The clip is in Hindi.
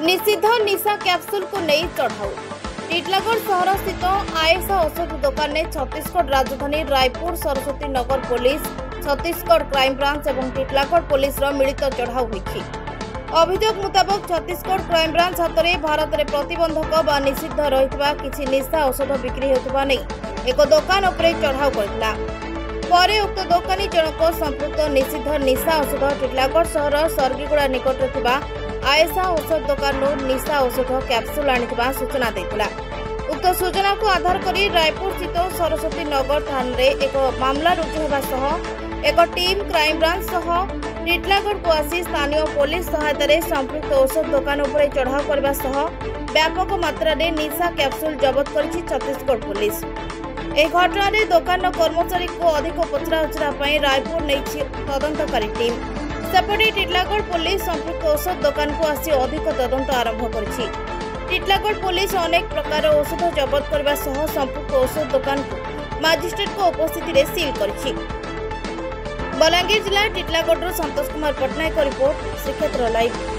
निषिद्ध निशा कैप्सूल को नहीं चढ़ाऊ। टीटलागढ़ शहर स्थित आयशा औषध दुकान में छत्तीसगढ़ राजधानी Raipur Saraswati Nagar police, Chhattisgarh crime branch और टीटलागढ़ पुलिस मिलित चढ़ाऊ होइछि। अभियोग मुताबक छत्तीसगढ़ क्राइम ब्रांच हाथ में भारत में प्रतिबंधक व निषिद्ध रही किसी निशा औषध बिक्री होता नहीं एक दुकान उपरे चढ़ाऊ करथिला। परे उक्त दोकानी जनक संपृक्त निषिद्ध निशा औषध टीटलागढ़ शहर सरगीगुड़ा निकट थिबा आयशा औषध दुकान निशा औषध कैप्सूल आनिथिबा सूचना देथिला। उक्त सूचना को आधार करी रायपुर स्थित सरस्वती नगर थाना रे एक मामला रुजु हेबा सह एक टीम क्राइम ब्रांच सह टीटलागढ़ को आसी स्थानीय पुलिस सहायता रे संपृक्त औषध दुकान उपरे चढ़ाऊ करबा सह व्यापक मात्रा रे निशा कैप्सूल जब्त करिछि छत्तीसगढ़ पुलिस। एक घटना रे दुकान कर्मचारी को अधिक पचराउचरा रायपुर नहीं तदंतकारी टीम सेपटे टीटलागढ़ पुलिस संपृक्त औषध दुकान को आसी अधिक तदंत आरंभ करिछि। टीटलागढ़ पुलिस अनेक प्रकार औषध जब्त करबा सह संपृक्त औषध दुकान को मजिस्ट्रेट को उपस्थिति रे सील करिछि। बलांगीर जिला टीटलागढ़ संतोष कुमार पटनायक रिपोर्ट श्रीक्षेत्र लाइव।